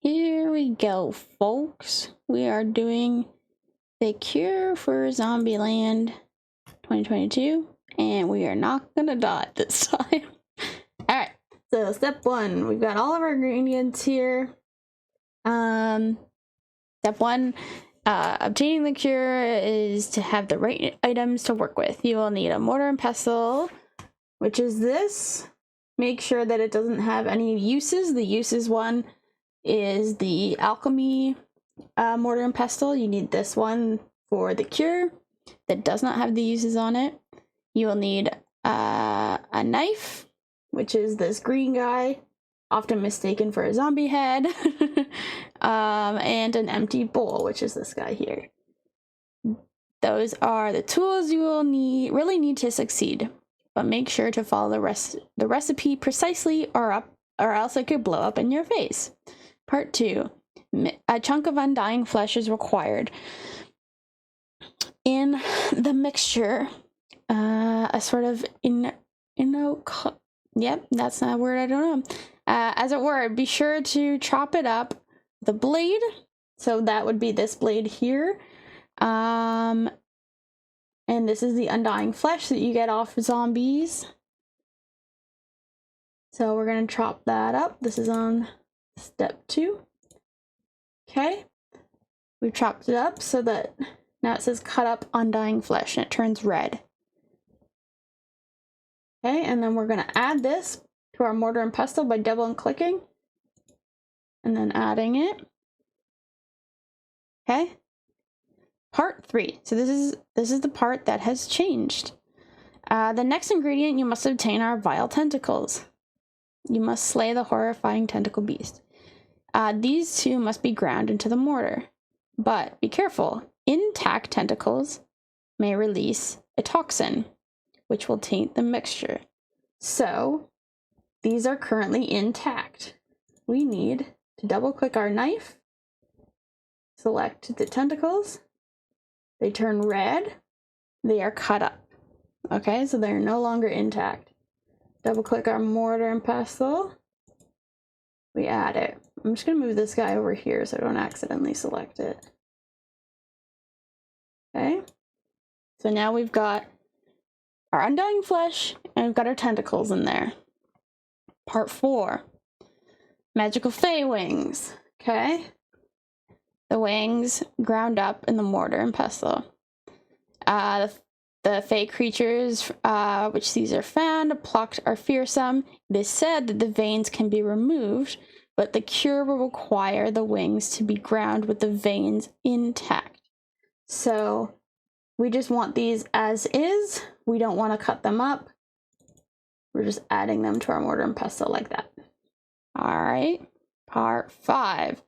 Here we go, folks. We are doing the cure for Zombieland 2022, and we are not gonna die this time. Alright, so step one, we've got all of our ingredients here. Step one, obtaining the cure is to have the right items to work with. You will need a mortar and pestle, which is this. Make sure that it doesn't have any uses. The uses one is the alchemy mortar and pestle. You need this one for the cure that does not have the uses on it. You will need a knife, which is this green guy, often mistaken for a zombie head, and an empty bowl, which is this guy here. Those are the tools you will really need to succeed, but make sure to follow the recipe precisely, or else it could blow up in your face. Part 2. A chunk of undying flesh is required. In the mixture, a sort of yep, that's not a word, I don't know. As a word, be sure to chop it up with a blade. So that would be this blade here. And this is the undying flesh that you get off zombies. So we're going to chop that up. This is on step 2. Okay. We've chopped it up so that now it says cut up undying flesh and it turns red. Okay, and then we're going to add this to our mortar and pestle by double and clicking and then adding it. Okay. Part 3. So this is the part that has changed. The next ingredient you must obtain are vile tentacles. You must slay the horrifying tentacle beast. These two must be ground into the mortar. But be careful. Intact tentacles may release a toxin, which will taint the mixture. So these are currently intact. We need to double click our knife, select the tentacles. They turn red. They are cut up. Okay, so they're no longer intact. Double click our mortar and pestle. We add it. I'm just going to move this guy over here so I don't accidentally select it. Okay, so now we've got our undying flesh and we've got our tentacles in there. Part 4. Magical Fey wings. Okay, the wings ground up in the mortar and pestle. The Fey creatures, which these are found, plucked, are fearsome. It is said that the veins can be removed, but the cure will require the wings to be ground with the veins intact. So we just want these as is. We don't want to cut them up. We're just adding them to our mortar and pestle like that. All right, part 5.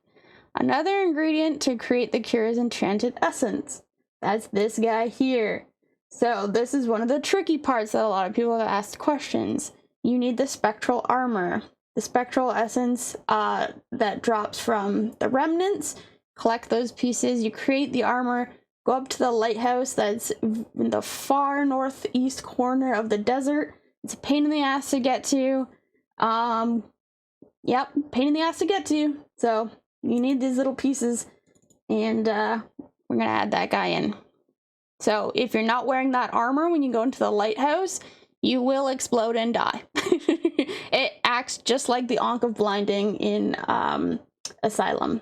Another ingredient to create the cure is enchanted essence. That's this guy here. So this is one of the tricky parts that a lot of people have asked questions. You need the spectral armor. The spectral essence that drops from the remnants. Collect those pieces. You create the armor. Go up to the lighthouse that's in the far northeast corner of the desert. It's a pain in the ass to get to. Yep, pain in the ass to get to. So you need these little pieces, and we're gonna add that guy in. So if you're not wearing that armor when you go into the lighthouse, you will explode and die. It acts just like the Ankh of Blinding in Asylum.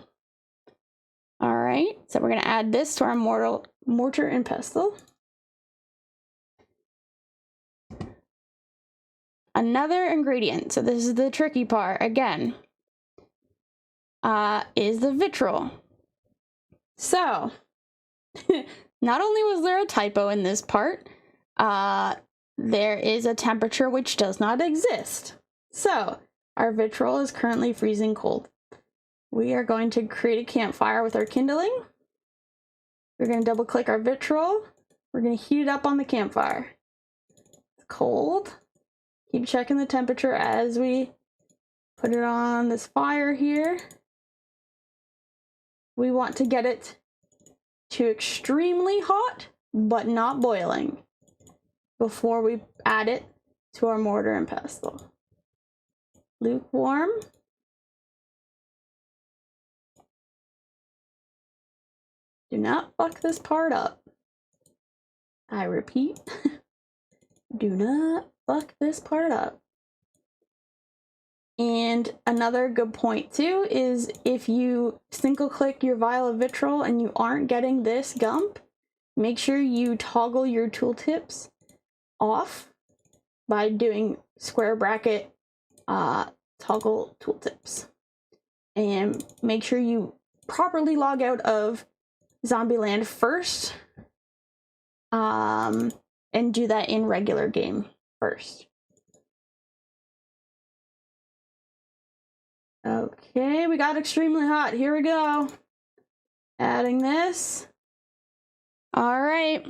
All right, so we're gonna add this to our mortar and pestle. Another ingredient, so this is the tricky part again, is the vitriol. So, not only was there a typo in this part, there is a temperature which does not exist. So, our vitriol is currently freezing cold. We are going to create a campfire with our kindling. We're going to double click our vitriol. We're going to heat it up on the campfire. It's cold. Keep checking the temperature as we put it on this fire here. We want to get it to extremely hot, but not boiling, before we add it to our mortar and pestle. Lukewarm. Do not fuck this part up. I repeat, do not fuck this part up. And another good point too is if you single click your vial of vitriol and you aren't getting this gump, make sure you toggle your tooltips off by doing square bracket toggle tooltips. And make sure you properly log out of Zombieland first. And do that in regular game first. Okay, we got extremely hot. Here we go. Adding this. All right.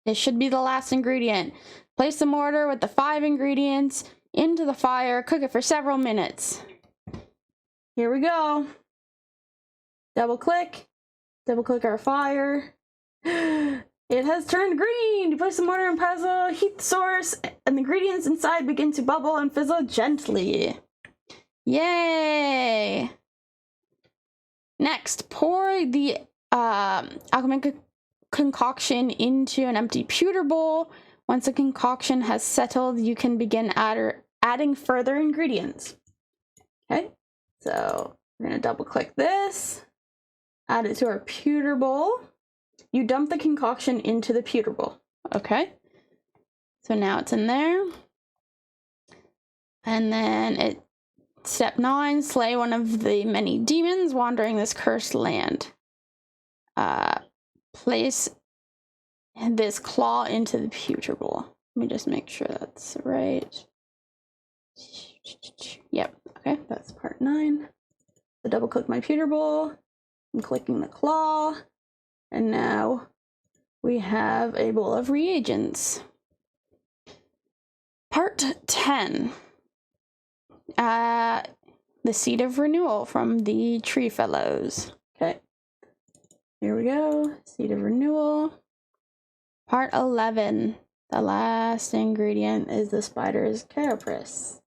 This should be the last ingredient. Place the mortar with the 5 ingredients into the fire. Cook it for several minutes. Here we go. Double click our fire. It has turned green. You place the mortar and pestle, heat the source, and the ingredients inside begin to bubble and fizzle gently. Yay! Next, pour the alchemic concoction into an empty pewter bowl. Once the concoction has settled, you can begin adding further ingredients. Okay, so we're gonna double click this, add it to our pewter bowl. You dump the concoction into the pewter bowl. Okay, so now it's in there. And then step 9, slay one of the many demons wandering this cursed land. Place this claw into the pewter bowl. Let me just make sure that's right. Yep, okay, that's part 9. So double click my pewter bowl. I'm clicking the claw. And now we have a bowl of reagents. Part 10. The Seed of Renewal from the Tree Fellows. Okay. Here we go. Seed of Renewal. Part 11. The last ingredient is the spider's carapace.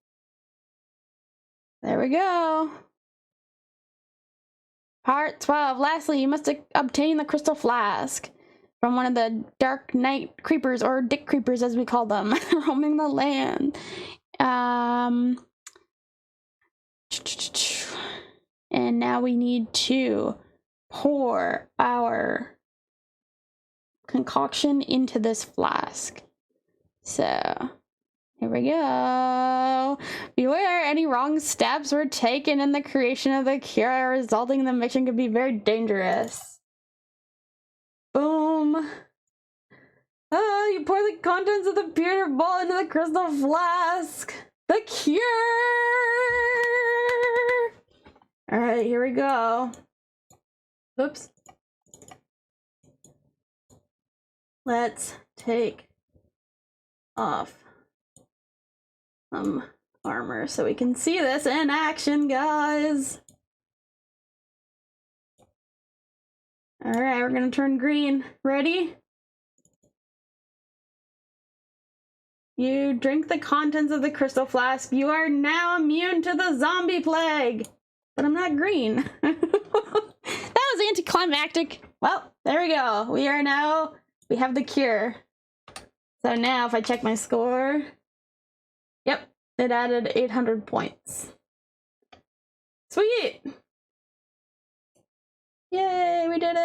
There we go. Part 12. Lastly, you must obtain the crystal flask from one of the dark night creepers, or dick creepers as we call them, roaming the land. And now we need to pour our concoction into this flask. So here we go. Beware, any wrong steps were taken in the creation of the cure, resulting in the mixture could be very dangerous. Boom. You pour the contents of the pewter bowl into the crystal flask. The cure! Alright, here we go. Oops. Let's take off some armor so we can see this in action, guys. Alright, we're gonna turn green. Ready? You drink the contents of the crystal flask. You are now immune to the zombie plague. But I'm not green. That was anticlimactic. Well, there we go. We have the cure. So now if I check my score, yep, it added 800 points. Sweet! Yay, we did